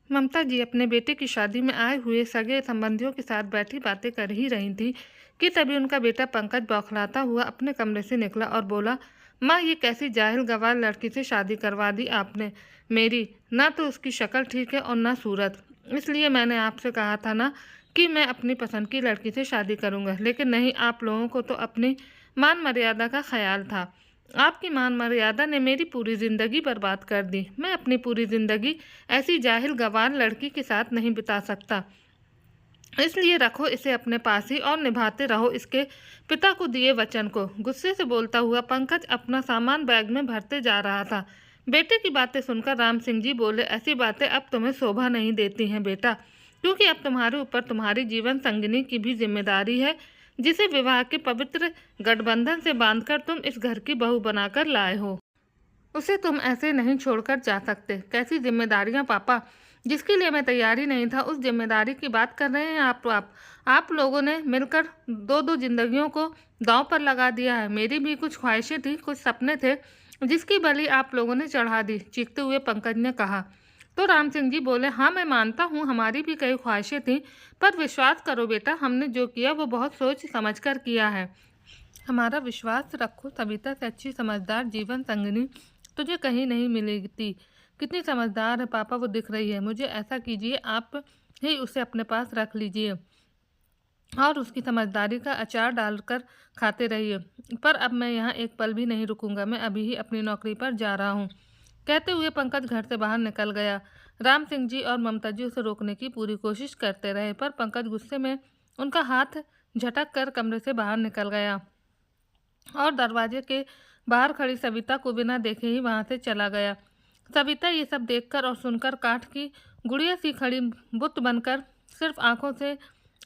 ममता जी अपने बेटे की शादी में आए हुए सगे संबंधियों के साथ बैठी बातें कर ही रही थी कि तभी उनका बेटा पंकज बौखलाता हुआ अपने कमरे से निकला और बोला, माँ ये कैसी जाहिल गवार लड़की से शादी करवा दी आपने मेरी। ना तो उसकी शक्ल ठीक है और ना सूरत। इसलिए मैंने आपसे कहा था ना कि मैं अपनी पसंद की लड़की से शादी करूंगा, लेकिन नहीं, आप लोगों को तो अपनी मान मर्यादा का ख्याल था। आपकी मान मर्यादा ने मेरी पूरी ज़िंदगी बर्बाद कर दी। मैं अपनी पूरी ज़िंदगी ऐसी जाहिल गंवार लड़की के साथ नहीं बिता सकता। इसलिए रखो इसे अपने पास ही और निभाते रहो इसके पिता को दिए वचन को। गुस्से से बोलता हुआ पंकज अपना सामान बैग में भरते जा रहा था। बेटे की बातें सुनकर राम सिंह जी बोले, ऐसी बातें अब तुम्हें शोभा नहीं देती हैं बेटा, क्योंकि अब तुम्हारे ऊपर तुम्हारी जीवन संगिनी की भी जिम्मेदारी है, जिसे विवाह के पवित्र गठबंधन से बांधकर तुम इस घर की बहू बनाकर लाए हो। उसे तुम ऐसे नहीं छोड़कर जा सकते। कैसी जिम्मेदारियां पापा, जिसके लिए मैं तैयारी नहीं था, उस जिम्मेदारी की बात कर रहे हैं आप लोगों ने मिलकर दो दो जिंदगियों को दांव पर लगा दिया है। मेरी भी कुछ ख्वाहिशें थी, कुछ सपने थे, जिसकी बलि आप लोगों ने चढ़ा दी, चीखते हुए पंकज ने कहा। तो राम सिंह जी बोले, हाँ मैं मानता हूँ हमारी भी कई ख्वाहिशें थीं, पर विश्वास करो बेटा, हमने जो किया वो बहुत सोच समझ कर किया है। हमारा विश्वास रखो, सविता से अच्छी समझदार जीवन संगिनी तुझे कहीं नहीं मिलेगी। कितनी समझदार है पापा वो दिख रही है। मुझे ऐसा कीजिए, आप ही उसे अपने पास रख लीजिए और उसकी समझदारी का अचार डालकर खाते रहिए। पर अब मैं यहाँ एक पल भी नहीं रुकूंगा, मैं अभी ही अपनी नौकरी पर जा रहा हूँ। कहते हुए पंकज घर से बाहर निकल गया। राम सिंह जी और ममता जी उसे रोकने की पूरी कोशिश करते रहे, पर पंकज गुस्से में उनका हाथ झटक कर कमरे से बाहर निकल गया और दरवाजे के बाहर खड़ी सविता को बिना देखे ही वहां से चला गया। सविता ये सब देखकर और सुनकर काठ की गुड़िया सी खड़ी बुत बनकर सिर्फ आंखों से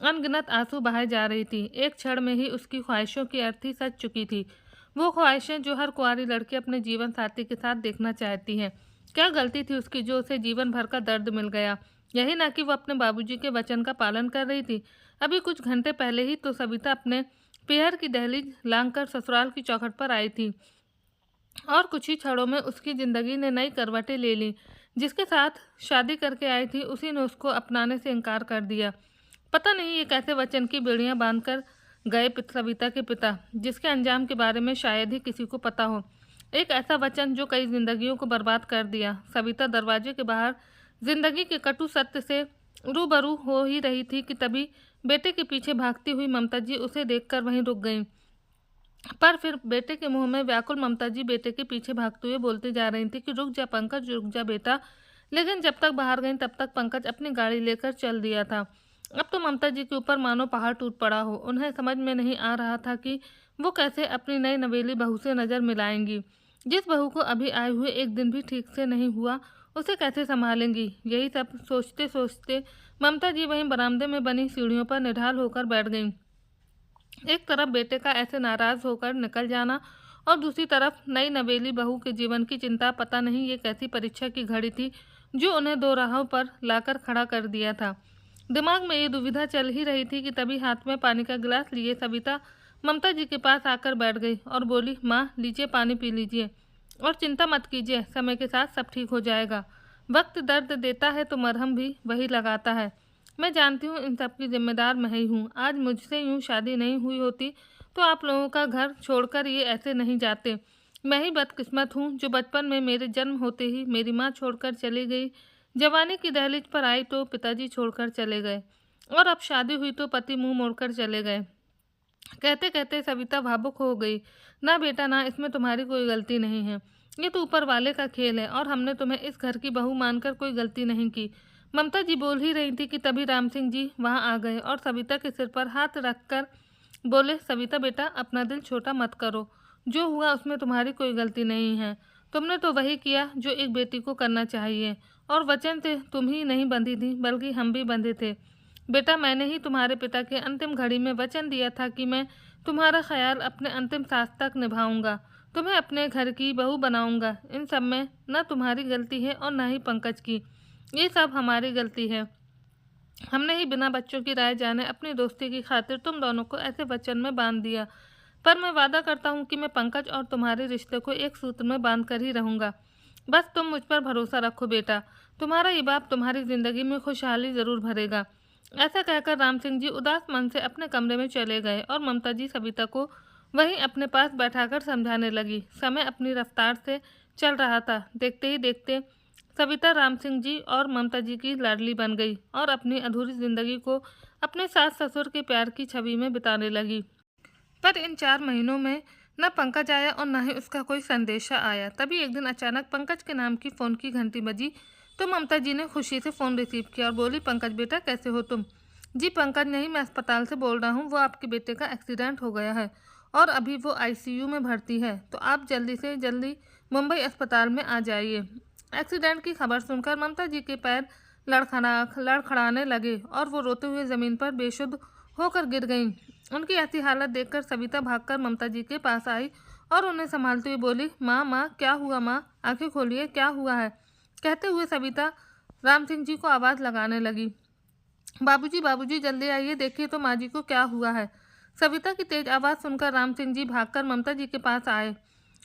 अनगिनत आंसू बहाए जा रही थी। एक क्षण में ही उसकी ख्वाहिशों की अर्थी सज चुकी थी, वो ख्वाहिशें जो हर कुंवारी लड़की अपने जीवन साथी के साथ देखना चाहती है। क्या गलती थी उसकी जो उसे जीवन भर का दर्द मिल गया। यही ना कि वो अपने बाबूजी के वचन का पालन कर रही थी। अभी कुछ घंटे पहले ही तो सविता अपने पीहर की दहलीज लांघकर ससुराल की चौखट पर आई थी और कुछ ही क्षणों में उसकी जिंदगी ने नई करवटें ले ली। जिसके साथ शादी करके आई थी उसी ने उसको अपनाने से इनकार कर दिया। पता नहीं ये कैसे वचन की बेड़ियां बांधकर गए सविता के पिता, जिसके अंजाम के बारे में शायद ही किसी को पता हो। एक ऐसा वचन जो कई जिंदगियों को बर्बाद कर दिया। सविता दरवाजे के बाहर जिंदगी के कटु सत्य से रूबरू हो ही रही थी कि तभी बेटे के पीछे भागती हुई ममता जी उसे देखकर वहीं रुक गईं। पर फिर बेटे के मुंह में व्याकुल ममता जी बेटे के पीछे भागते हुए बोलती जा रही थी कि रुक जा पंकज, रुक जा बेटा। लेकिन जब तक बाहर गईं तब तक पंकज अपनी गाड़ी लेकर चल दिया था। अब तो ममता जी के ऊपर मानो पहाड़ टूट पड़ा हो। उन्हें समझ में नहीं आ रहा था कि वो कैसे अपनी नई नवेली बहू से नज़र मिलाएंगी। जिस बहू को अभी आए हुए एक दिन भी ठीक से नहीं हुआ, उसे कैसे संभालेंगी। यही सब सोचते सोचते ममता जी वहीं बरामदे में बनी सीढ़ियों पर निढाल होकर बैठ गईं। एक तरफ बेटे का ऐसे नाराज होकर निकल जाना और दूसरी तरफ नई नवेली बहू के जीवन की चिंता। पता नहीं ये कैसी परीक्षा की घड़ी थी जो उन्हें दो राहों पर लाकर खड़ा कर दिया था। दिमाग में ये दुविधा चल ही रही थी कि तभी हाथ में पानी का गिलास लिए सविता ममता जी के पास आकर बैठ गई और बोली, माँ लीजिए पानी पी लीजिए और चिंता मत कीजिए, समय के साथ सब ठीक हो जाएगा। वक्त दर्द देता है तो मरहम भी वही लगाता है। मैं जानती हूँ इन सब की जिम्मेदार मैं ही हूँ। आज मुझसे यूँ शादी नहीं हुई होती तो आप लोगों का घर छोड़कर ये ऐसे नहीं जाते। मैं ही बदकिस्मत हूँ जो बचपन में मेरे जन्म होते ही मेरी माँ छोड़कर चली गई, जवानी की दहलीज पर आई तो पिताजी छोड़कर चले गए और अब शादी हुई तो पति मुंह मोड़कर चले गए। कहते कहते सविता भावुक हो गई। ना बेटा ना, इसमें तुम्हारी कोई गलती नहीं है। ये तो ऊपर वाले का खेल है और हमने तुम्हें इस घर की बहू मानकर कोई गलती नहीं की। ममता जी बोल ही रही थी कि तभी राम सिंह जी वहां आ गए और सविता के सिर पर हाथ रखकर बोले, सविता बेटा अपना दिल छोटा मत करो। जो हुआ उसमें तुम्हारी कोई गलती नहीं है। तुमने तो वही किया जो एक बेटी को करना चाहिए और वचन से तुम ही नहीं बंधी थी बल्कि हम भी बंधे थे। बेटा मैंने ही तुम्हारे पिता के अंतिम घड़ी में वचन दिया था कि मैं तुम्हारा ख्याल अपने अंतिम सांस तक निभाऊंगा, तुम्हें अपने घर की बहू बनाऊंगा। इन सब में न तुम्हारी गलती है और न ही पंकज की। ये सब हमारी गलती है। हमने ही बिना बच्चों की राय जाने अपनी दोस्ती की खातिर तुम दोनों को ऐसे वचन में बांध दिया। पर मैं वादा करता हूँ कि मैं पंकज और तुम्हारे रिश्ते को एक सूत्र में बांध कर ही रहूँगा। बस तुम मुझ पर भरोसा रखो बेटा। तुम्हारा ये बाप तुम्हारी जिंदगी में खुशहाली जरूर भरेगा। ऐसा कहकर राम सिंह जी उदास मन से अपने कमरे में चले गए और ममता जी सविता को वहीं अपने पास बैठाकर समझाने लगी। समय अपनी रफ्तार से चल रहा था। देखते ही देखते सविता राम सिंह जी और ममता जी की लाडली बन गई और अपनी अधूरी जिंदगी को अपने सास ससुर के प्यार की छवि में बिताने लगी। पर इन 4 महीनों में न पंकज आया और न ही उसका कोई संदेशा आया। तभी एक दिन अचानक पंकज के नाम की फ़ोन की घंटी बजी तो ममता जी ने खुशी से फ़ोन रिसीव किया और बोली, पंकज बेटा कैसे हो तुम? जी पंकज नहीं, मैं अस्पताल से बोल रहा हूँ। वो आपके बेटे का एक्सीडेंट हो गया है और अभी वो आईसीयू में भर्ती है, तो आप जल्दी से जल्दी मुंबई अस्पताल में आ जाइए। एक्सीडेंट की खबर सुनकर ममता जी के पैर लड़खड़ाने लगे और वो रोते हुए ज़मीन पर बेशुद्ध होकर गिर गईं। उनकी ऐसी हालत देखकर सविता भागकर ममता जी के पास आई और उन्हें संभालते हुए बोली, माँ माँ क्या हुआ? माँ आंखें खोलिए, क्या हुआ है? कहते हुए सविता राम सिंह जी को आवाज़ लगाने लगी, बाबूजी बाबूजी जल्दी आइए, देखिए तो माँ जी को क्या हुआ है। सविता की तेज आवाज़ सुनकर राम सिंह जी भागकर ममता जी के पास आए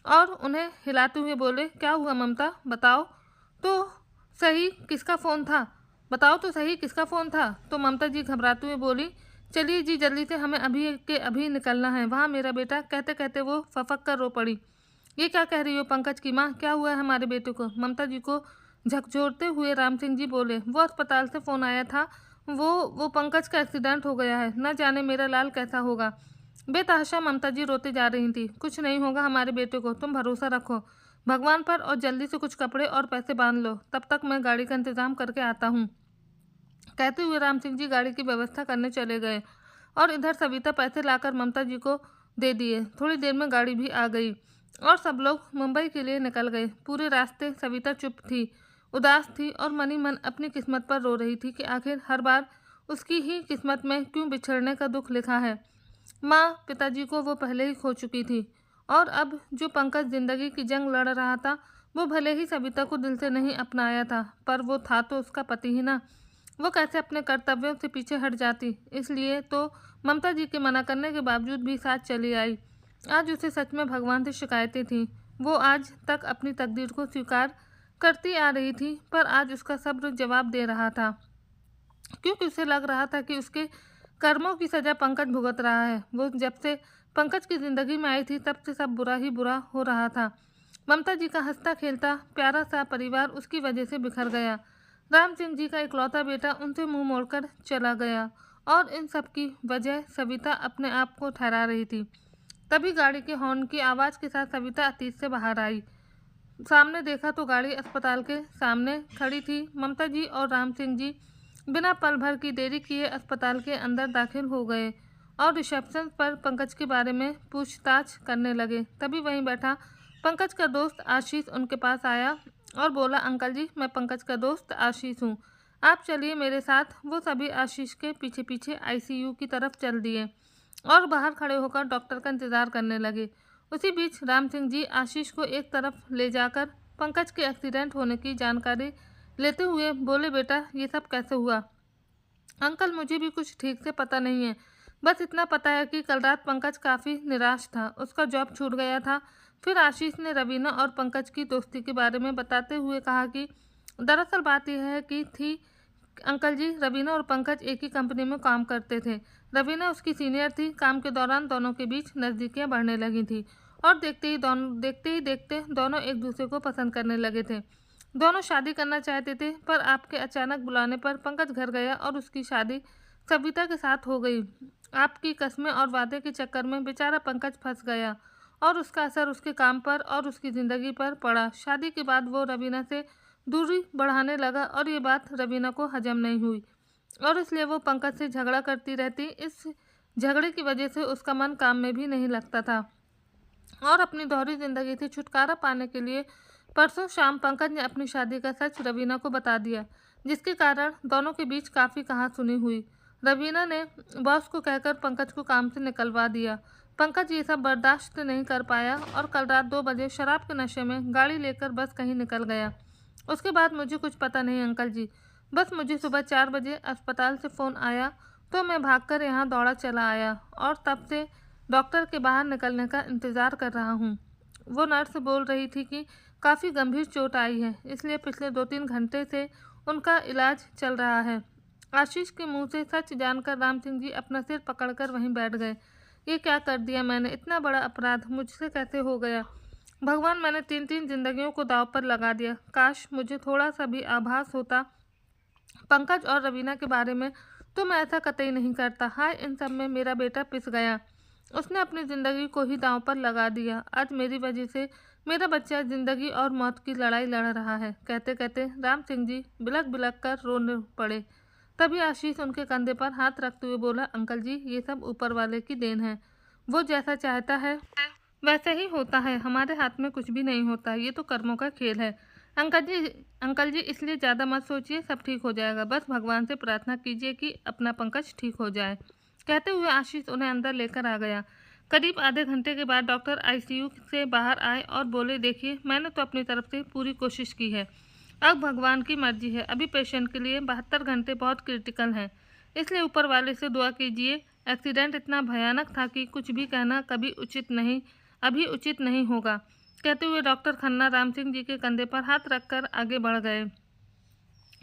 और उन्हें हिलाते हुए बोले, क्या हुआ ममता, बताओ तो सही किसका फ़ोन था? बताओ तो सही किसका फ़ोन था? तो ममता जी घबराते हुए बोली, चलिए जी जल्दी से, हमें अभी के अभी निकलना है वहाँ मेरा बेटा। कहते कहते वो फफक कर रो पड़ी। ये क्या कह रही हो पंकज की माँ, क्या हुआ है हमारे बेटे को? ममता जी को झकझोरते हुए राम सिंह जी बोले, वो अस्पताल से फ़ोन आया था, वो पंकज का एक्सीडेंट हो गया है, न जाने मेरा लाल कैसा होगा। बेतहाशा ममता जी रोती जा रही थी। कुछ नहीं होगा हमारे बेटे को, तुम भरोसा रखो भगवान पर और जल्दी से कुछ कपड़े और पैसे बांध लो, तब तक मैं गाड़ी का इंतज़ाम करके आता हूँ। कहते हुए राम सिंह जी गाड़ी की व्यवस्था करने चले गए और इधर सविता पैसे लाकर ममता जी को दे दिए। थोड़ी देर में गाड़ी भी आ गई और सब लोग मुंबई के लिए निकल गए। पूरे रास्ते सविता चुप थी, उदास थी और मनी मन अपनी किस्मत पर रो रही थी कि आखिर हर बार उसकी ही किस्मत में क्यों बिछड़ने का दुख लिखा है। माँ पिताजी को वो पहले ही खो चुकी थी और अब जो पंकज जिंदगी की जंग लड़ रहा था, वो भले ही सविता को दिल से नहीं अपनाया था, पर वो था तो उसका पति ही ना। वो कैसे अपने कर्तव्यों से पीछे हट जाती। इसलिए तो ममता जी के मना करने के बावजूद भी साथ चली आई। आज उसे सच में भगवान से शिकायतें थीं। वो आज तक अपनी तकदीर को स्वीकार करती आ रही थी, पर आज उसका सब्र जवाब दे रहा था, क्योंकि उसे लग रहा था कि उसके कर्मों की सज़ा पंकज भुगत रहा है। वो जब से पंकज की ज़िंदगी में आई थी तब से सब बुरा ही बुरा हो रहा था। ममता जी का हंसता खेलता प्यारा सा परिवार उसकी वजह से बिखर गया। राम सिंह जी का इकलौता बेटा उनसे मुंह मोड़कर चला गया और इन सब की वजह सविता अपने आप को ठहरा रही थी। तभी गाड़ी के हॉर्न की आवाज़ के साथ सविता अतीत से बाहर आई। सामने देखा तो गाड़ी अस्पताल के सामने खड़ी थी। ममता जी और राम सिंह जी बिना पल भर की देरी किए अस्पताल के अंदर दाखिल हो गए और रिसेप्शन पर पंकज के बारे में पूछताछ करने लगे। तभी वहीं बैठा पंकज का दोस्त आशीष उनके पास आया और बोला, अंकल जी मैं पंकज का दोस्त आशीष हूँ, आप चलिए मेरे साथ। वो सभी आशीष के पीछे पीछे आईसीयू की तरफ चल दिए और बाहर खड़े होकर डॉक्टर का इंतज़ार करने लगे। उसी बीच राम सिंह जी आशीष को एक तरफ ले जाकर पंकज के एक्सीडेंट होने की जानकारी लेते हुए बोले, बेटा ये सब कैसे हुआ? अंकल मुझे भी कुछ ठीक से पता नहीं है, बस इतना पता है कि कल रात पंकज काफ़ी निराश था, उसका जॉब छूट गया था। फिर आशीष ने रवीना और पंकज की दोस्ती के बारे में बताते हुए कहा कि दरअसल बात यह है कि थी अंकल जी, रवीना और पंकज एक ही कंपनी में काम करते थे। रवीना उसकी सीनियर थी। काम के दौरान दोनों के बीच नज़दीकियाँ बढ़ने लगी थी और देखते ही देखते दोनों एक दूसरे को पसंद करने लगे थे। दोनों शादी करना चाहते थे, पर आपके अचानक बुलाने पर पंकज घर गया और उसकी शादी सविता के साथ हो गई। आपकी कस्में और वादे के चक्कर में बेचारा पंकज फंस गया और उसका असर उसके काम पर और उसकी ज़िंदगी पर पड़ा। शादी के बाद वो रवीना से दूरी बढ़ाने लगा और ये बात रवीना को हजम नहीं हुई और इसलिए वो पंकज से झगड़ा करती रहती। इस झगड़े की वजह से उसका मन काम में भी नहीं लगता था और अपनी दोहरी ज़िंदगी से छुटकारा पाने के लिए परसों शाम पंकज ने अपनी शादी का सच रवीना को बता दिया, जिसके कारण दोनों के बीच काफ़ी कहासुनी हुई। रवीना ने बॉस को कहकर पंकज को काम से निकलवा दिया। पंकज ये सब बर्दाश्त नहीं कर पाया और कल रात 2 बजे शराब के नशे में गाड़ी लेकर बस कहीं निकल गया। उसके बाद मुझे कुछ पता नहीं अंकल जी, बस मुझे सुबह 4 बजे अस्पताल से फ़ोन आया तो मैं भागकर यहाँ दौड़ा चला आया और तब से डॉक्टर के बाहर निकलने का इंतज़ार कर रहा हूँ। वो नर्स बोल रही थी कि काफ़ी गंभीर चोट आई है, इसलिए पिछले 2-3 घंटे से उनका इलाज चल रहा है। आशीष के मुंह से सच जानकर राम सिंह जी अपना सिर पकड़कर वहीं बैठ गए। ये क्या कर दिया मैंने? इतना बड़ा अपराध मुझसे कैसे हो गया? भगवान, मैंने 3-3 जिंदगियों को दांव पर लगा दिया। काश मुझे थोड़ा सा भी आभास होता पंकज और रवीना के बारे में, तो मैं ऐसा कतई नहीं करता। हाय, इन सब में मेरा बेटा पिस गया। उसने अपनी ज़िंदगी को ही दांव पर लगा दिया। आज मेरी वजह से मेरा बच्चा ज़िंदगी और मौत की लड़ाई लड़ रहा है। कहते कहते राम सिंह जी बिलक बिलक कर रोने पड़े। तभी आशीष उनके कंधे पर हाथ रखते हुए बोला, अंकल जी, ये सब ऊपर वाले की देन है। वो जैसा चाहता है वैसे ही होता है। हमारे हाथ में कुछ भी नहीं होता। ये तो कर्मों का खेल है। अंकल जी, इसलिए ज़्यादा मत सोचिए, सब ठीक हो जाएगा। बस भगवान से प्रार्थना कीजिए कि अपना पंकज ठीक हो जाए। कहते हुए आशीष उन्हें अंदर लेकर आ गया। करीब आधे घंटे के बाद डॉक्टर आईसीयू से बाहर आए और बोले, देखिए, मैंने तो अपनी तरफ से पूरी कोशिश की है। अब भगवान की मर्जी है। अभी पेशेंट के लिए 72 घंटे बहुत क्रिटिकल हैं, इसलिए ऊपर वाले से दुआ कीजिए। एक्सीडेंट इतना भयानक था कि कुछ भी कहना अभी उचित नहीं होगा। कहते हुए डॉक्टर खन्ना राम सिंह जी के कंधे पर हाथ रखकर आगे बढ़ गए।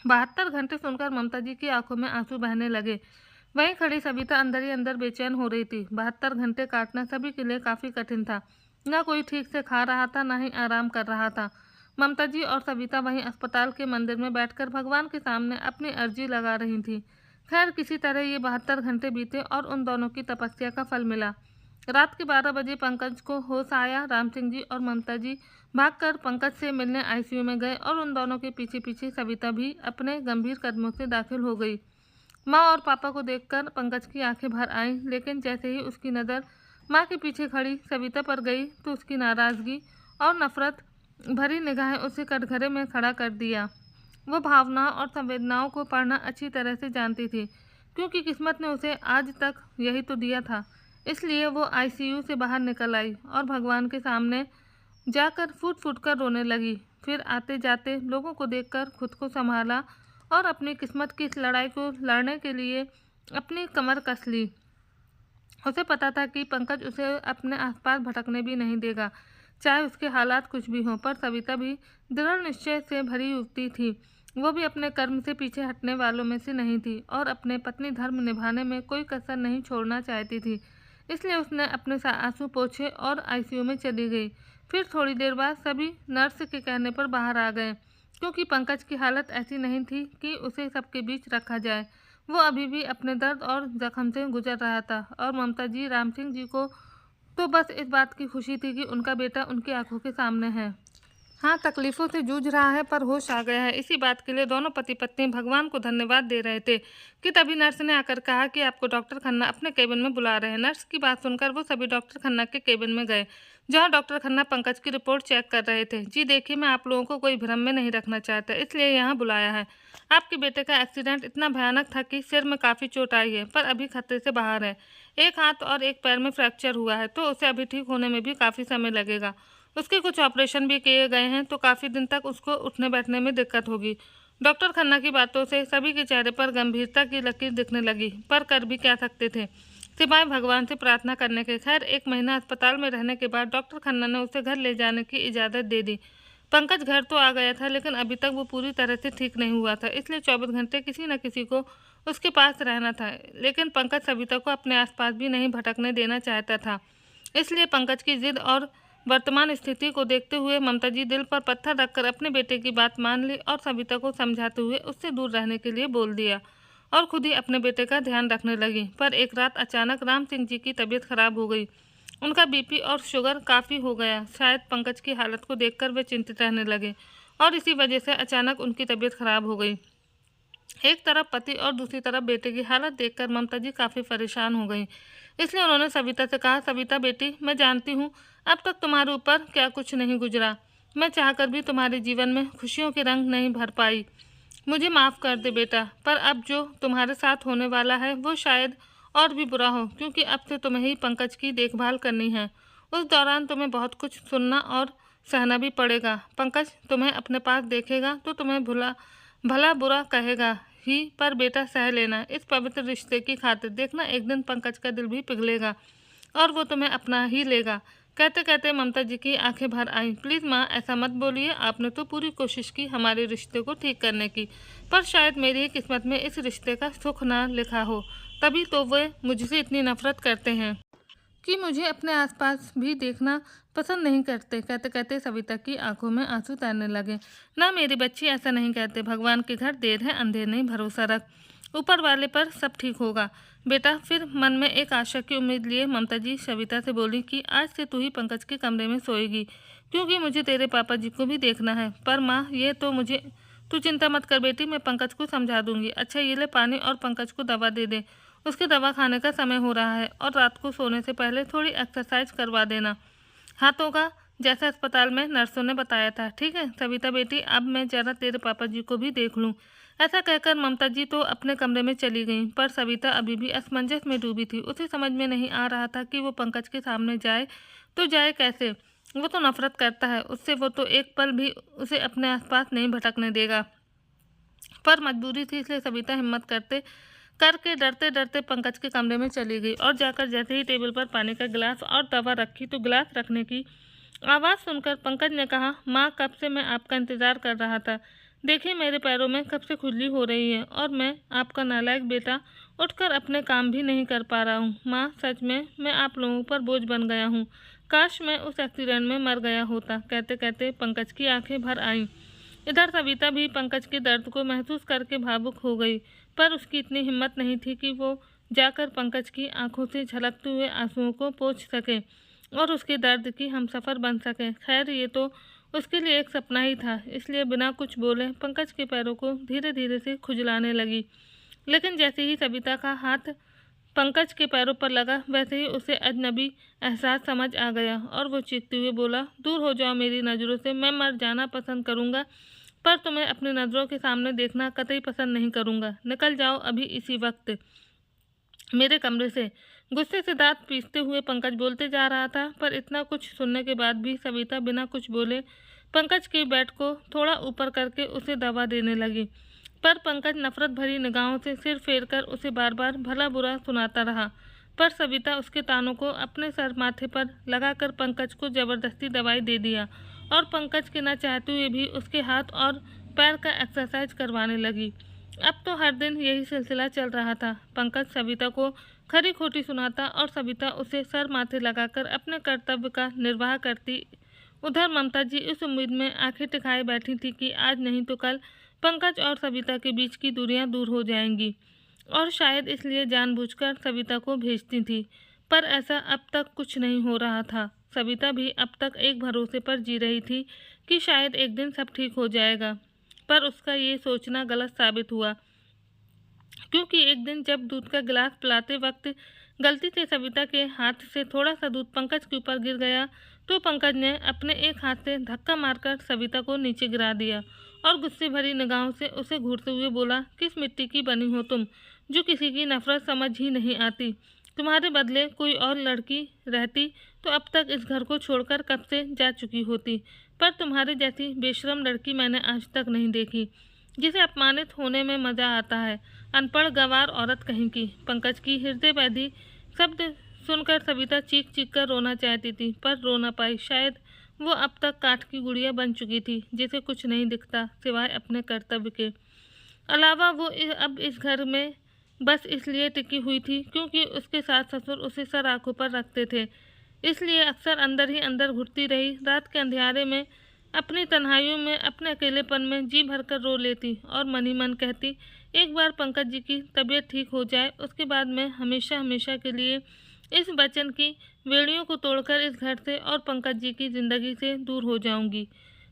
72 घंटे सुनकर ममता जी की आंखों में आंसू बहने लगे। वहीं खड़ी सविता अंदर ही अंदर बेचैन हो रही थी। 72 घंटे काटना सभी के लिए काफ़ी कठिन था। न कोई ठीक से खा रहा था, न ही आराम कर रहा था। ममता जी और सविता वहीं अस्पताल के मंदिर में बैठकर भगवान के सामने अपनी अर्जी लगा रही थी। खैर, किसी तरह ये 72 घंटे बीते और उन दोनों की तपस्या का फल मिला। रात के 12 बजे पंकज को होश आया। राम सिंह जी और ममता जी भागकर पंकज से मिलने आईसीयू में गए और उन दोनों के पीछे पीछे सविता भी अपने गंभीर कदमों से दाखिल हो गई। माँ और पापा को देखकर पंकज की आंखें भर आईं, लेकिन जैसे ही उसकी नज़र माँ के पीछे खड़ी सविता पर गई तो उसकी नाराज़गी और नफरत भरी निगाहें उसे कटघरे में खड़ा कर दिया। वो भावनाओं और संवेदनाओं को पढ़ना अच्छी तरह से जानती थी, क्योंकि किस्मत ने उसे आज तक यही तो दिया था। इसलिए वो आईसीयू से बाहर निकल आई और भगवान के सामने जाकर फूट फूट कर रोने लगी। फिर आते जाते लोगों को देखकर खुद को संभाला और अपनी किस्मत की इस लड़ाई को लड़ने के लिए अपनी कमर कस ली। उसे पता था कि पंकज उसे अपने आसपास भटकने भी नहीं देगा, चाहे उसके हालात कुछ भी हों। पर सविता भी दृढ़ निश्चय से भरी युवती थी। वो भी अपने कर्म से पीछे हटने वालों में से नहीं थी और अपने पत्नी धर्म निभाने में कोई कसर नहीं छोड़ना चाहती थी। इसलिए उसने अपने आंसू पोंछे और आईसीयू में चली गई। फिर थोड़ी देर बाद सभी नर्स के कहने पर बाहर आ गए, क्योंकि पंकज की हालत ऐसी नहीं थी कि उसे सबके बीच रखा जाए। वो अभी भी अपने दर्द और जख्म से गुजर रहा था और ममता जी, राम सिंह जी को तो बस इस बात की खुशी थी कि उनका बेटा उनकी आंखों के सामने है। हाँ, तकलीफ़ों से जूझ रहा है पर होश आ गया है। इसी बात के लिए दोनों पति पत्नी भगवान को धन्यवाद दे रहे थे कि तभी नर्स ने आकर कहा कि आपको डॉक्टर खन्ना अपने केबिन में बुला रहे हैं। नर्स की बात सुनकर वो सभी डॉक्टर खन्ना के केबिन में गए, जहाँ डॉक्टर खन्ना पंकज की रिपोर्ट चेक कर रहे थे। जी देखिए, मैं आप लोगों को कोई भ्रम में नहीं रखना चाहता, इसलिए यहाँ बुलाया है। आपके बेटे का एक्सीडेंट इतना भयानक था कि सिर में काफ़ी चोट आई है, पर अभी खतरे से बाहर है। एक हाथ और एक पैर में फ्रैक्चर हुआ है, तो उसे अभी ठीक होने में भी काफ़ी समय लगेगा। उसके कुछ ऑपरेशन भी किए गए हैं, तो काफ़ी दिन तक उसको उठने बैठने में दिक्कत होगी। डॉक्टर खन्ना की बातों से सभी के चेहरे पर गंभीरता की लकीर दिखने लगी, पर कर भी क्या सकते थे सिवाय भगवान से प्रार्थना करने के। खैर, 1 महीना अस्पताल में रहने के बाद डॉक्टर खन्ना ने उसे घर ले जाने की इजाज़त दे दी। पंकज घर तो आ गया था, लेकिन अभी तक वो पूरी तरह से ठीक नहीं हुआ था, इसलिए 24 घंटे किसी न किसी को उसके पास रहना था। लेकिन पंकज सविता को अपने आसपास भी नहीं भटकने देना चाहता था। इसलिए पंकज की जिद और वर्तमान स्थिति को देखते हुए ममता जी दिल पर पत्थर रखकर अपने बेटे की बात मान ली और सविता को समझाते हुए उससे दूर रहने के लिए बोल दिया और खुद ही अपने बेटे का ध्यान रखने लगी। पर एक रात अचानक राम सिंह जी की तबीयत खराब हो गई। उनका बीपी और शुगर काफ़ी हो गया। शायद पंकज की हालत को देखकर वे चिंतित रहने लगे और इसी वजह से अचानक उनकी तबीयत खराब हो गई। एक तरफ पति और दूसरी तरफ बेटे की हालत देखकर ममता जी काफ़ी परेशान हो गई। इसलिए उन्होंने सविता से कहा, सविता बेटी, मैं जानती हूँ अब तक तुम्हारे ऊपर क्या कुछ नहीं गुजरा। मैं चाहकर भी तुम्हारे जीवन में खुशियों के रंग नहीं भर पाई। मुझे माफ़ कर दे बेटा, पर अब जो तुम्हारे साथ होने वाला है वो शायद और भी बुरा हो, क्योंकि अब से तुम्हें ही पंकज की देखभाल करनी है। उस दौरान तुम्हें बहुत कुछ सुनना और सहना भी पड़ेगा। पंकज तुम्हें अपने पास देखेगा तो तुम्हें भला बुरा कहेगा ही, पर बेटा सह लेना। इस पवित्र रिश्ते की खातिर देखना, एक दिन पंकज का दिल भी पिघलेगा और वो तुम्हें अपना ही लेगा। कहते कहते ममता जी की आंखें भर आईं। प्लीज़ माँ, ऐसा मत बोलिए। आपने तो पूरी कोशिश की हमारे रिश्ते को ठीक करने की, पर शायद मेरी ही किस्मत में इस रिश्ते का सुख ना लिखा हो, तभी तो वे मुझसे इतनी नफरत करते हैं कि मुझे अपने आसपास भी देखना पसंद नहीं करते। कहते कहते सविता की आंखों में आंसू तैरने लगे। ना मेरी बच्ची, ऐसा नहीं कहते। भगवान के घर देर है अंधेर नहीं, भरोसा रख, ऊपर वाले पर सब ठीक होगा बेटा। फिर मन में एक आशा की उम्मीद लिए ममता जी सविता से बोली कि आज से तू ही पंकज के कमरे में सोएगी, क्योंकि मुझे तेरे पापा जी को भी देखना है। पर माँ, ये तो मुझे, तू चिंता मत कर बेटी, मैं पंकज को समझा दूंगी। अच्छा ये ले पानी, और पंकज को दवा दे दे, उसके दवा खाने का समय हो रहा है। और रात को सोने से पहले थोड़ी एक्सरसाइज करवा देना हाथों का, जैसा अस्पताल में नर्सों ने बताया था। ठीक है सविता बेटी, अब मैं जरा तेरे पापा जी को भी देख लूँ। ऐसा कहकर ममता जी तो अपने कमरे में चली गईं, पर सविता अभी भी असमंजस में डूबी थी। उसे समझ में नहीं आ रहा था कि वो पंकज के सामने जाए तो जाए कैसे। वो तो नफरत करता है उससे, वो तो एक पल भी उसे अपने आसपास नहीं भटकने देगा। पर मजबूरी थी, इसलिए सविता हिम्मत करके डरते डरते पंकज के कमरे में चली गई। और जाकर जैसे ही टेबल पर पानी का गिलास और दवा रखी तो गिलास रखने की आवाज़ सुनकर पंकज ने कहा, माँ, कब से मैं आपका इंतज़ार कर रहा था। देखिए मेरे पैरों में कब से खुजली हो रही है, और मैं आपका नालायक बेटा उठकर अपने काम भी नहीं कर पा रहा हूँ। माँ, सच में मैं आप लोगों पर बोझ बन गया हूँ। काश मैं उस एक्सीडेंट में मर गया होता। कहते कहते पंकज की आंखें भर आईं। इधर सविता भी पंकज के दर्द को महसूस करके भावुक हो गई, पर उसकी इतनी हिम्मत नहीं थी कि वो जाकर पंकज की आंखों से झलकते हुए आंसुओं को पोंछ सके और उसके दर्द की हमसफ़र बन सके। खैर, ये तो उसके लिए एक सपना ही था, इसलिए बिना कुछ बोले पंकज के पैरों को धीरे धीरे से खुजलाने लगी। लेकिन जैसे ही सविता का हाथ पंकज के पैरों पर लगा, वैसे ही उसे अजनबी एहसास समझ आ गया और वो चीखते हुए बोला, दूर हो जाओ मेरी नज़रों से, मैं मर जाना पसंद करूँगा, पर तुम्हें अपनी नज़रों के सामने देखना कतई पसंद नहीं करूँगा। निकल जाओ अभी इसी वक्त मेरे कमरे से। गुस्से से दांत पीसते हुए पंकज बोलते जा रहा था, पर इतना कुछ सुनने के बाद भी सविता बिना कुछ बोले पंकज के बेड को थोड़ा ऊपर करके उसे दवा देने लगी। पर पंकज नफरत भरी निगाहों से सिर फेरकर उसे बार बार भला बुरा सुनाता रहा। पर सविता उसके तानों को अपने सर माथे पर लगाकर पंकज को जबरदस्ती दवाई दे दिया और पंकज के न चाहते हुए भी उसके हाथ और पैर का एक्सरसाइज करवाने लगी। अब तो हर दिन यही सिलसिला चल रहा था। पंकज सविता को खरी खोटी सुनाता और सविता उसे सर माथे लगाकर अपने कर्तव्य का निर्वाह करती। उधर ममता जी इस उम्मीद में आंखें टिकाए बैठी थी कि आज नहीं तो कल पंकज और सविता के बीच की दूरियां दूर हो जाएंगी, और शायद इसलिए जानबूझकर सविता को भेजती थी। पर ऐसा अब तक कुछ नहीं हो रहा था। सविता भी अब तक एक भरोसे पर जी रही थी कि शायद एक दिन सब ठीक हो जाएगा, पर उसका ये सोचना गलत साबित हुआ, क्योंकि एक दिन जब दूध का गिलास पिलाते वक्त गलती से सविता के हाथ से थोड़ा सा दूध पंकज के ऊपर गिर गया, तो पंकज ने अपने एक हाथ से धक्का मारकर सविता को नीचे गिरा दिया और गुस्से भरी निगाहों से उसे घूरते हुए बोला, किस मिट्टी की बनी हो तुम, जो किसी की नफरत समझ ही नहीं आती। तुम्हारे बदले कोई और लड़की रहती तो अब तक इस घर को छोड़कर कब से जा चुकी होती, पर तुम्हारे जैसी बेशरम लड़की मैंने आज तक नहीं देखी, जिसे अपमानित होने में मज़ा आता है। अनपढ़ गंवार औरत कहीं की। पंकज की हृदयभेदी शब्द सुनकर सविता चीख चीख कर रोना चाहती थी, पर रो ना पाई। शायद वो अब तक काठ की गुड़िया बन चुकी थी, जिसे कुछ नहीं दिखता सिवाय अपने कर्तव्य के अलावा। वो अब इस घर में बस इसलिए टिकी हुई थी क्योंकि उसके सास ससुर उसे सर आंखों पर रखते थे, इसलिए अक्सर अंदर ही अंदर घुटती रही। रात के अंधेरे में अपनी तन्हाइयों में, अपने अकेलेपन में जी भरकर रो लेती और मन ही मन कहती, एक बार पंकज जी की तबीयत ठीक हो जाए, उसके बाद मैं हमेशा हमेशा के लिए इस वचन की बेड़ियों को तोड़कर इस घर से और पंकज जी की ज़िंदगी से दूर हो जाऊंगी।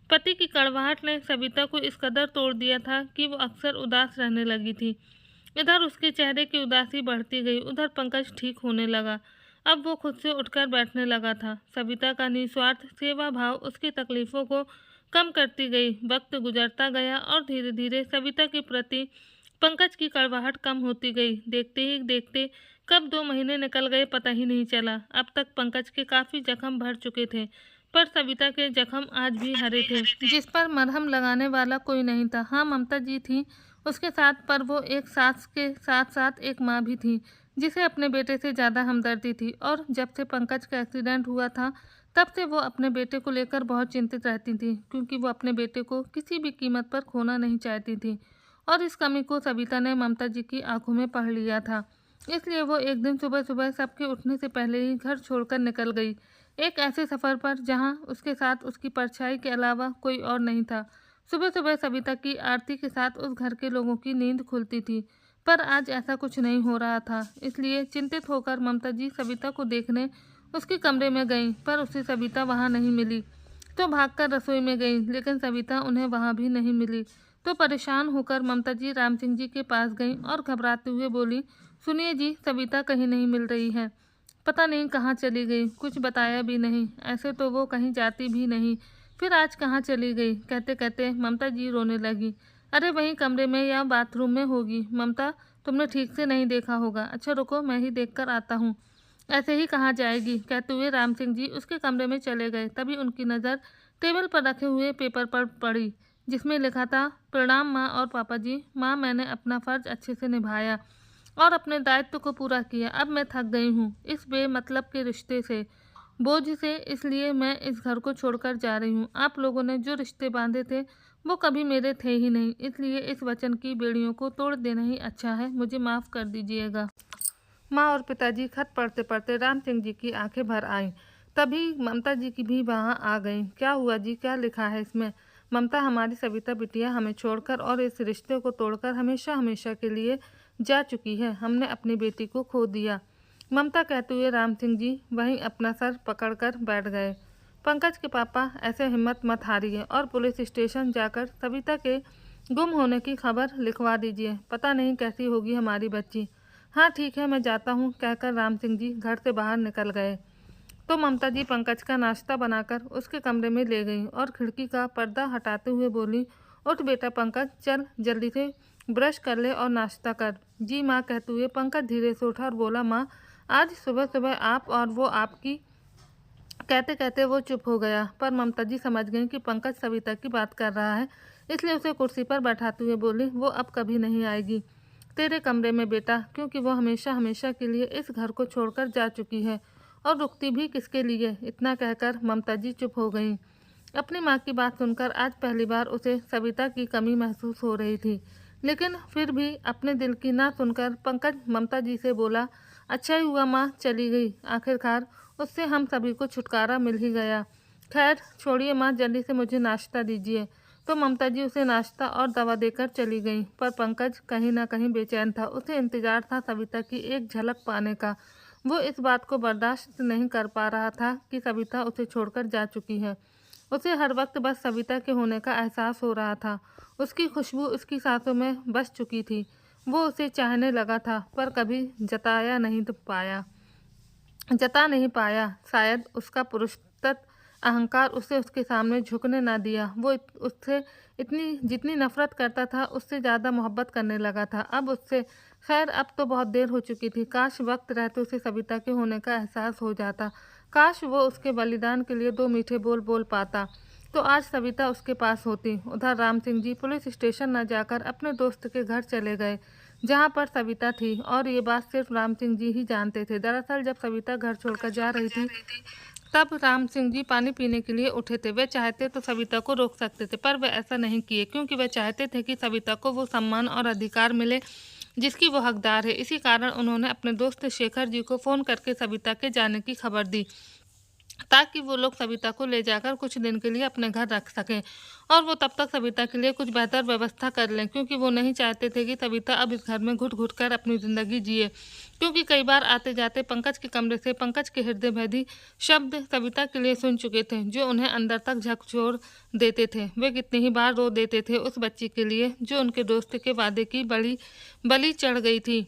पति की कड़वाहट ने सविता को इस कदर तोड़ दिया था कि वो अक्सर उदास रहने लगी थी। इधर उसके चेहरे की उदासी बढ़ती गई, उधर पंकज ठीक होने लगा। अब वो खुद से उठकर बैठने लगा था। सविता का निस्वार्थ सेवा भाव उसकी तकलीफ़ों को कम करती गई। वक्त गुजरता गया और धीरे धीरे सविता के प्रति पंकज की कड़वाहट कम होती गई। देखते ही देखते कब 2 महीने निकल गए पता ही नहीं चला। अब तक पंकज के काफ़ी जख्म भर चुके थे, पर सविता के जख्म आज भी हरे थे, जिस पर मरहम लगाने वाला कोई नहीं था। हाँ, ममता जी थी उसके साथ, पर वो एक सास के साथ साथ एक माँ भी थी, जिसे अपने बेटे से ज़्यादा हमदर्दी थी। और जब से पंकज का एक्सीडेंट हुआ था, तब से वो अपने बेटे को लेकर बहुत चिंतित रहती थी, क्योंकि वो अपने बेटे को किसी भी कीमत पर खोना नहीं चाहती थी। और इस कमी को सविता ने ममता जी की आंखों में पढ़ लिया था। इसलिए वो एक दिन सुबह सुबह सबके उठने से पहले ही घर छोड़कर निकल गई, एक ऐसे सफ़र पर जहाँ उसके साथ उसकी परछाई के अलावा कोई और नहीं था। सुबह सुबह सविता की आरती के साथ उस घर के लोगों की नींद खुलती थी, पर आज ऐसा कुछ नहीं हो रहा था। इसलिए चिंतित होकर ममता जी सविता को देखने उसके कमरे में गईं, पर उसे सविता वहाँ नहीं मिली। तो भागकर रसोई में गईं, लेकिन सविता उन्हें वहाँ भी नहीं मिली। तो परेशान होकर ममता जी राम सिंह जी के पास गईं और घबराते हुए बोली, सुनिए जी, सविता कहीं नहीं मिल रही है। पता नहीं कहाँ चली गई, कुछ बताया भी नहीं। ऐसे तो वो कहीं जाती भी नहीं, फिर आज कहाँ चली गई? कहते कहते ममता जी रोने लगी। अरे वहीं कमरे में या बाथरूम में होगी। ममता, तुमने ठीक से नहीं देखा होगा। अच्छा रुको, मैं ही देख कर आता हूँ। ऐसे ही कहाँ जाएगी? कहते हुए राम सिंह जी उसके कमरे में चले गए। तभी उनकी नज़र टेबल पर रखे हुए पेपर पर पड़ी, जिसमें लिखा था, प्रणाम माँ और पापा जी। माँ, मैंने अपना फ़र्ज अच्छे से निभाया और अपने दायित्व को पूरा किया। अब मैं थक गई हूँ इस बेमतलब के रिश्ते से, बोझ से। इसलिए मैं इस घर को छोड़कर जा रही हूँ। आप लोगों ने जो रिश्ते बांधे थे वो कभी मेरे थे ही नहीं, इसलिए इस वचन की बेड़ियों को तोड़ देना ही अच्छा है। मुझे माफ़ कर दीजिएगा। माँ और पिताजी खत पढ़ते पढ़ते राम सिंह जी की आंखें भर आईं। तभी ममता जी की भी वहाँ आ गईं। क्या हुआ जी, क्या लिखा है इसमें? ममता, हमारी सविता बिटिया हमें छोड़कर और इस रिश्ते को तोड़कर हमेशा हमेशा के लिए जा चुकी है। हमने अपनी बेटी को खो दिया। ममता कहते हुए राम सिंह जी वहीं अपना सर पकड़कर बैठ गए। पंकज के पापा, ऐसे हिम्मत मत हारिए और पुलिस स्टेशन जाकर सविता के गुम होने की खबर लिखवा दीजिए। पता नहीं कैसी होगी हमारी बच्ची। हाँ ठीक है, मैं जाता हूँ, कहकर राम सिंह जी घर से बाहर निकल गए। तो ममता जी पंकज का नाश्ता बनाकर उसके कमरे में ले गईं और खिड़की का पर्दा हटाते हुए बोली, उठ बेटा पंकज, चल जल्दी से ब्रश कर ले और नाश्ता कर। जी माँ, कहते हुए पंकज धीरे से उठा और बोला, माँ, आज सुबह सुबह आप और वो आपकी। कहते कहते वो चुप हो गया, पर ममता जी समझ गईं कि पंकज सविता की बात कर रहा है, इसलिए उसे कुर्सी पर बैठाते हुए बोली, वो अब कभी नहीं आएगी तेरे कमरे में बेटा, क्योंकि वो हमेशा हमेशा के लिए इस घर को छोड़कर जा चुकी है, और रुकती भी किसके लिए। इतना कहकर ममता जी चुप हो गईं। अपनी माँ की बात सुनकर आज पहली बार उसे सविता की कमी महसूस हो रही थी, लेकिन फिर भी अपने दिल की ना सुनकर पंकज ममता जी से बोला, अच्छा ही हुआ माँ चली गई, आखिरकार उससे हम सभी को छुटकारा मिल ही गया। खैर छोड़िए माँ, जल्दी से मुझे नाश्ता दीजिए। तो ममता जी उसे नाश्ता और दवा देकर चली गईं, पर पंकज कहीं ना कहीं बेचैन था। उसे इंतजार था सविता की एक झलक पाने का। वो इस बात को बर्दाश्त नहीं कर पा रहा था कि सविता उसे छोड़कर जा चुकी है। उसे हर वक्त बस सविता के होने का एहसास हो रहा था। उसकी खुशबू उसकी सांसों में बस चुकी थी। वो उसे चाहने लगा था, पर कभी जता नहीं पाया। शायद उसका पुरुषत्व अहंकार उसे उसके सामने झुकने ना दिया। वो उससे इतनी जितनी नफरत करता था, उससे ज़्यादा मोहब्बत करने लगा था अब उससे। खैर अब तो बहुत देर हो चुकी थी। काश वक्त रहते उसे सविता के होने का एहसास हो जाता। काश वो उसके बलिदान के लिए दो मीठे बोल बोल पाता, तो आज सविता उसके पास होती। उधर राम सिंह जी पुलिस स्टेशन न जाकर अपने दोस्त के घर चले गए, जहाँ पर सविता थी, और ये बात सिर्फ राम सिंह जी ही जानते थे। दरअसल जब सविता घर छोड़कर जा रही थी, तब राम सिंह जी पानी पीने के लिए उठे थे। वे चाहते तो सविता को रोक सकते थे, पर वे ऐसा नहीं किए, क्योंकि वे चाहते थे कि सविता को वो सम्मान और अधिकार मिले जिसकी वो हकदार है। इसी कारण उन्होंने अपने दोस्त शेखर जी को फ़ोन करके सविता के जाने की खबर दी, ताकि वो लोग सविता को ले जाकर कुछ दिन के लिए अपने घर रख सकें, और वो तब तक सविता के लिए कुछ बेहतर व्यवस्था कर लें, क्योंकि वो नहीं चाहते थे कि सविता अब इस घर में घुट घुट कर अपनी ज़िंदगी जिए। क्योंकि कई बार आते जाते पंकज के कमरे से पंकज के हृदय भेदी शब्द सविता के लिए सुन चुके थे, जो उन्हें अंदर तक झकझोर देते थे। वे कितनी ही बार रो देते थे उस बच्ची के लिए जो उनके दोस्त के वादे की बलि चढ़ गई थी।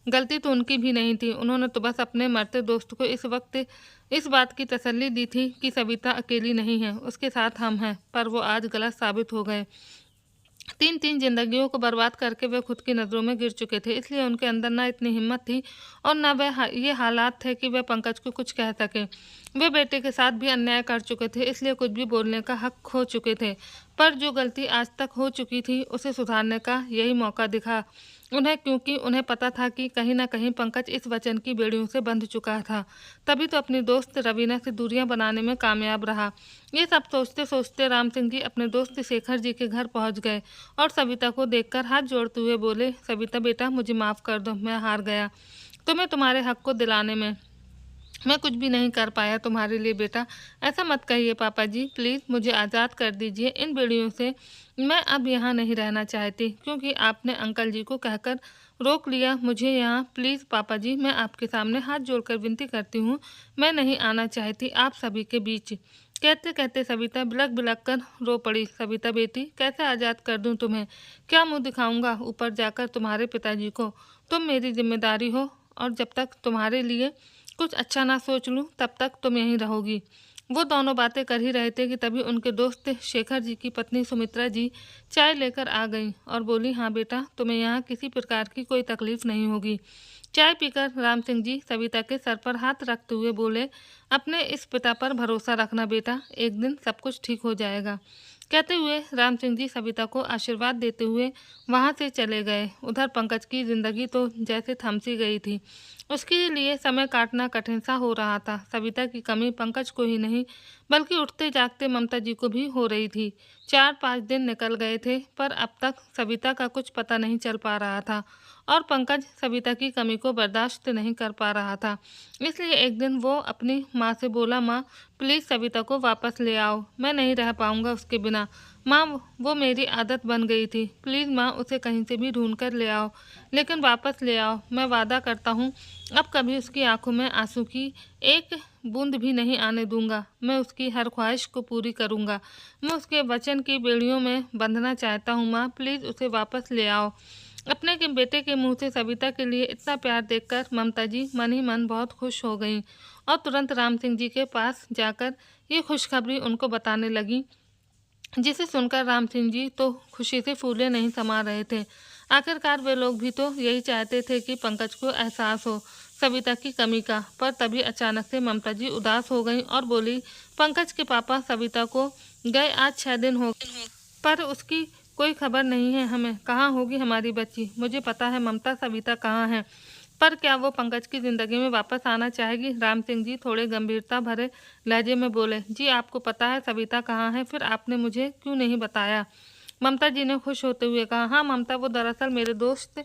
गलती तो उनकी भी नहीं थी। उन्होंने तो बस अपने मरते दोस्त को इस वक्त इस बात की तसल्ली दी थी कि सविता अकेली नहीं है, उसके साथ हम हैं। पर वो आज गलत साबित हो गए। तीन तीन जिंदगियों को बर्बाद करके वे खुद की नज़रों में गिर चुके थे, इसलिए उनके अंदर ना इतनी हिम्मत थी और ना ये हालात थे कि वे पंकज को कुछ कह सके। वे बेटे के साथ भी अन्याय कर चुके थे, इसलिए कुछ भी बोलने का हक खो चुके थे। पर जो गलती आज तक हो चुकी थी उसे सुधारने का यही मौका दिखा उन्हें, क्योंकि उन्हें पता था कि कहीं न कहीं पंकज इस वचन की बेड़ियों से बंध चुका था। तभी तो अपनी दोस्त रवीना से दूरियां बनाने में कामयाब रहा। ये सब सोचते सोचते राम सिंह जी अपने दोस्त शेखर जी के घर पहुंच गए और सविता को देखकर हाथ जोड़ते हुए बोले, सविता बेटा, मुझे माफ़ कर दो, मैं हार गया तुम्हें तुम्हारे हक को दिलाने में। मैं कुछ भी नहीं कर पाया तुम्हारे लिए बेटा। ऐसा मत कहिए पापा जी, प्लीज़ मुझे आज़ाद कर दीजिए इन बेड़ियों से। मैं अब यहाँ नहीं रहना चाहती, क्योंकि आपने अंकल जी को कहकर रोक लिया मुझे यहाँ। प्लीज़ पापा जी, मैं आपके सामने हाथ जोड़कर विनती करती हूँ, मैं नहीं आना चाहती आप सभी के बीच। कहते कहते सविता बिलक बिलक कर रो पड़ी। सविता बेटी, कैसे आज़ाद कर दूँ तुम्हें? क्या मुँह दिखाऊँगा ऊपर जाकर तुम्हारे पिताजी को? तुम मेरी जिम्मेदारी हो, और जब तक तुम्हारे लिए कुछ अच्छा ना सोच लूँ तब तक तुम यहीं रहोगी। वो दोनों बातें कर ही रहे थे कि तभी उनके दोस्त शेखर जी की पत्नी सुमित्रा जी चाय लेकर आ गईं और बोली, हाँ बेटा, तुम्हें यहाँ किसी प्रकार की कोई तकलीफ नहीं होगी। चाय पीकर राम सिंह जी सविता के सर पर हाथ रखते हुए बोले, अपने इस पिता पर भरोसा रखना बेटा, एक दिन सब कुछ ठीक हो जाएगा। कहते हुए राम सिंह जी सविता को आशीर्वाद देते हुए वहाँ से चले गए। उधर पंकज की जिंदगी तो जैसे थम सी गई थी। उसके लिए समय काटना कठिन सा हो रहा था। सविता की कमी पंकज को ही नहीं बल्कि उठते जागते ममता जी को भी हो रही थी। 4-5 दिन निकल गए थे, पर अब तक सविता का कुछ पता नहीं चल पा रहा था और पंकज सविता की कमी को बर्दाश्त नहीं कर पा रहा था। इसलिए एक दिन वो अपनी माँ से बोला, माँ प्लीज़ सविता को वापस ले आओ, मैं नहीं रह पाऊँगा उसके बिना। माँ वो मेरी आदत बन गई थी, प्लीज़ माँ उसे कहीं से भी ढूंढ कर ले आओ, लेकिन वापस ले आओ। मैं वादा करता हूँ अब कभी उसकी आंखों में आंसू की एक बूंद भी नहीं आने दूंगा। मैं उसकी हर ख्वाहिश को पूरी करूँगा। मैं उसके वचन की बेड़ियों में बंधना चाहता हूँ। माँ प्लीज़ उसे वापस ले आओ। अपने के बेटे के मुंह से सविता के लिए इतना प्यार देखकर ममता जी मन ही मन बहुत खुश हो गईं और तुरंत राम सिंह जी के पास जाकर ये खुशखबरी उनको बताने लगी, जिसे सुनकर राम सिंह जी तो खुशी से फूले नहीं समा रहे थे। आखिरकार वे लोग भी तो यही चाहते थे कि पंकज को एहसास हो सविता की कमी का। पर तभी अचानक से ममता जी उदास हो गईं और बोली, पंकज के पापा सविता को गए आज 6 दिन हो गए, पर उसकी कोई खबर नहीं है हमें। कहाँ होगी हमारी बच्ची? मुझे पता है ममता, सविता कहाँ है, पर क्या वो पंकज की ज़िंदगी में वापस आना चाहेगी? राम सिंह जी थोड़े गंभीरता भरे लहजे में बोले, जी आपको पता है सविता कहाँ है, फिर आपने मुझे क्यों नहीं बताया? ममता जी ने खुश होते हुए कहा, हाँ ममता, वो दरअसल मेरे दोस्त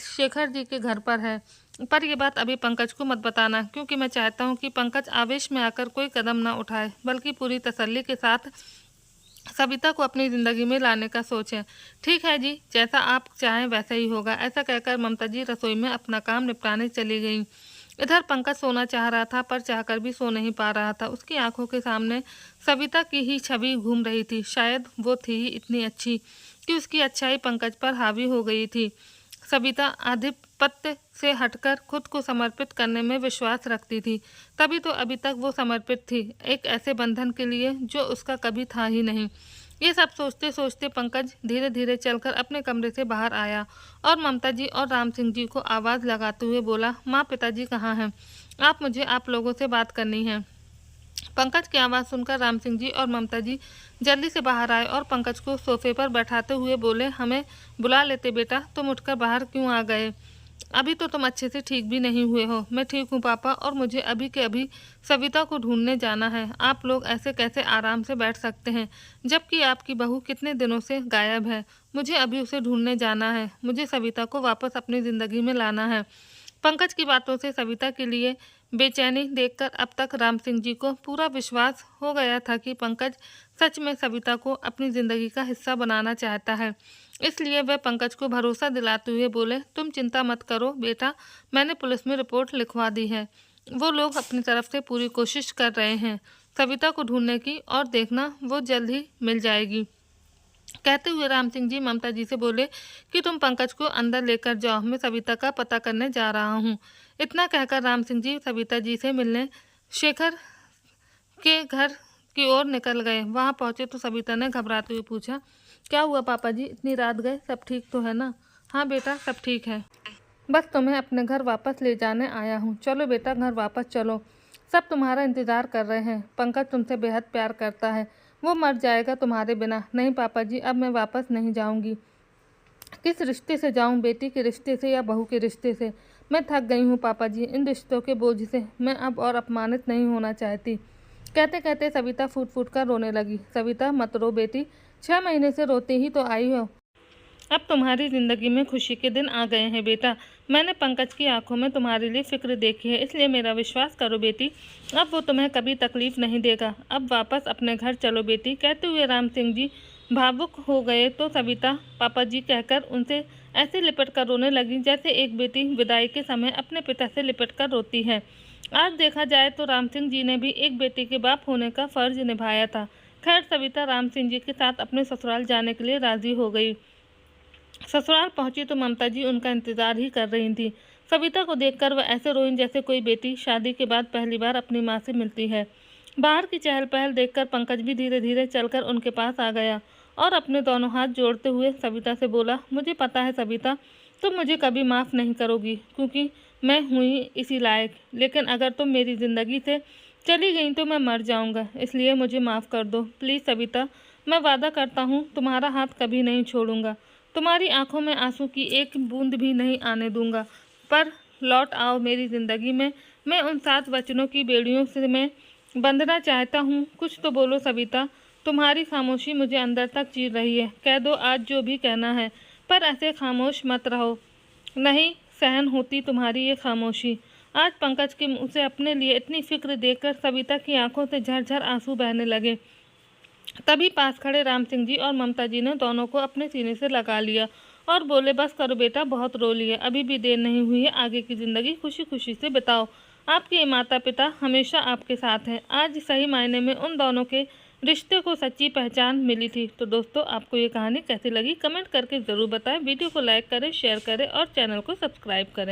शेखर जी के घर पर है, पर यह बात अभी पंकज को मत बताना, क्योंकि मैं चाहता हूँ कि पंकज आवेश में आकर कोई कदम ना उठाए, बल्कि पूरी तसल्ली के साथ सविता को अपनी ज़िंदगी में लाने का सोचें। ठीक है जी, जैसा आप चाहें वैसा ही होगा। ऐसा कहकर ममता जी रसोई में अपना काम निपटाने चली गईं। इधर पंकज सोना चाह रहा था, पर चाहकर भी सो नहीं पा रहा था। उसकी आंखों के सामने सविता की ही छवि घूम रही थी। शायद वो थी ही इतनी अच्छी कि उसकी अच्छाई पंकज पर हावी हो गई थी। सविता आधिपत्य से हटकर खुद को समर्पित करने में विश्वास रखती थी, तभी तो अभी तक वो समर्पित थी एक ऐसे बंधन के लिए जो उसका कभी था ही नहीं। ये सब सोचते सोचते पंकज धीरे धीरे चलकर अपने कमरे से बाहर आया और ममता जी और राम सिंह जी को आवाज़ लगाते हुए बोला, माँ पिताजी कहाँ हैं? मुझे आप लोगों से बात करनी है। पंकज की आवाज़ सुनकर राम सिंह जी और ममता जी जल्दी से बाहर आए और पंकज को सोफे पर बैठाते हुए बोले, हमें बुला लेते बेटा, तुम उठकर बाहर क्यों आ गए? अभी तो तुम अच्छे से ठीक भी नहीं हुए हो। मैं ठीक हूँ पापा, और मुझे अभी के अभी सविता को ढूंढने जाना है। आप लोग ऐसे कैसे आराम से बैठ सकते हैं, जबकि आपकी बहू कितने दिनों से गायब है? मुझे अभी उसे ढूंढने जाना है। मुझे सविता को वापस अपनी ज़िंदगी में लाना है। पंकज की बातों से सविता के लिए बेचैनी देखकर अब तक राम सिंह जी को पूरा विश्वास हो गया था कि पंकज सच में सविता को अपनी ज़िंदगी का हिस्सा बनाना चाहता है। इसलिए वह पंकज को भरोसा दिलाते हुए बोले, तुम चिंता मत करो बेटा, मैंने पुलिस में रिपोर्ट लिखवा दी है। वो लोग अपनी तरफ से पूरी कोशिश कर रहे हैं सविता को ढूंढने की, और देखना वो जल्द ही मिल जाएगी। कहते हुए राम सिंह जी ममता जी से बोले कि तुम पंकज को अंदर लेकर जाओ, मैं सविता का पता करने जा रहा हूँ। इतना कहकर राम सिंह जी सविता जी से मिलने शेखर के घर की ओर निकल गए। वहाँ पहुँचे तो सविता ने घबराते हुए पूछा, क्या हुआ पापा जी, इतनी रात गए, सब ठीक तो है ना? हाँ बेटा, सब ठीक है, बस तुम्हें अपने घर वापस ले जाने आया हूँ। चलो बेटा, घर वापस चलो। सब तुम्हारा इंतज़ार कर रहे हैं। पंकज तुमसे बेहद प्यार करता है, वो मर जाएगा तुम्हारे बिना। नहीं पापा जी, अब मैं वापस नहीं जाऊंगी। किस रिश्ते से जाऊं, बेटी के रिश्ते से या बहू के रिश्ते से? मैं थक गई हूँ पापा जी, इन रिश्तों के बोझ से। मैं अब और अपमानित नहीं होना चाहती। कहते कहते सविता फूट फूट कर रोने लगी। सविता मत रो बेटी, 6 महीने से रोते ही तो आई हो। अब तुम्हारी ज़िंदगी में खुशी के दिन आ गए हैं बेटा। मैंने पंकज की आंखों में तुम्हारे लिए फ़िक्र देखी है, इसलिए मेरा विश्वास करो बेटी, अब वो तुम्हें कभी तकलीफ़ नहीं देगा। अब वापस अपने घर चलो बेटी। कहते हुए राम सिंह जी भावुक हो गए तो सविता पापा जी कहकर उनसे ऐसे लिपट कर रोने लगी जैसे एक बेटी विदाई के समय अपने पिता से लिपट कर रोती है। आज देखा जाए तो राम सिंह जी ने भी एक बेटी के बाप होने का फ़र्ज निभाया था। खैर, सविता राम सिंह जी के साथ अपने ससुराल जाने के लिए राज़ी हो गई। ससुराल पहुंची तो ममता जी उनका इंतजार ही कर रही थी। सविता को देखकर वह ऐसे रोईं जैसे कोई बेटी शादी के बाद पहली बार अपनी माँ से मिलती है। बाहर की चहल पहल देखकर पंकज भी धीरे धीरे चलकर उनके पास आ गया और अपने दोनों हाथ जोड़ते हुए सविता से बोला, मुझे पता है सविता, तुम मुझे कभी माफ़ नहीं करोगी क्योंकि मैं हुई इसी लायक, लेकिन अगर तुम मेरी ज़िंदगी से चली गई तो मैं मर जाऊँगा, इसलिए मुझे माफ़ कर दो प्लीज़ सविता। मैं वादा करता हूँ तुम्हारा हाथ कभी नहीं छोड़ूंगा, तुम्हारी आंखों में आंसू की एक बूंद भी नहीं आने दूंगा, पर लौट आओ मेरी ज़िंदगी में। मैं उन 7 वचनों की बेड़ियों से मैं बंधना चाहता हूँ। कुछ तो बोलो सविता, तुम्हारी खामोशी मुझे अंदर तक चीर रही है। कह दो आज जो भी कहना है, पर ऐसे खामोश मत रहो, नहीं सहन होती तुम्हारी ये खामोशी। आज पंकज के मुँह से अपने लिए इतनी फिक्र देखकर सविता की आंखों से झरझर आंसू बहने लगे। तभी पास खड़े राम सिंह जी और ममता जी ने दोनों को अपने सीने से लगा लिया और बोले, बस करो बेटा, बहुत रो लिया, अभी भी देर नहीं हुई है, आगे की ज़िंदगी खुशी खुशी से बिताओ। आपके माता पिता हमेशा आपके साथ हैं। आज सही मायने में उन दोनों के रिश्ते को सच्ची पहचान मिली थी। तो दोस्तों, आपको ये कहानी कैसी लगी कमेंट करके ज़रूर बताएं। वीडियो को लाइक करें, शेयर करें और चैनल को सब्सक्राइब करें।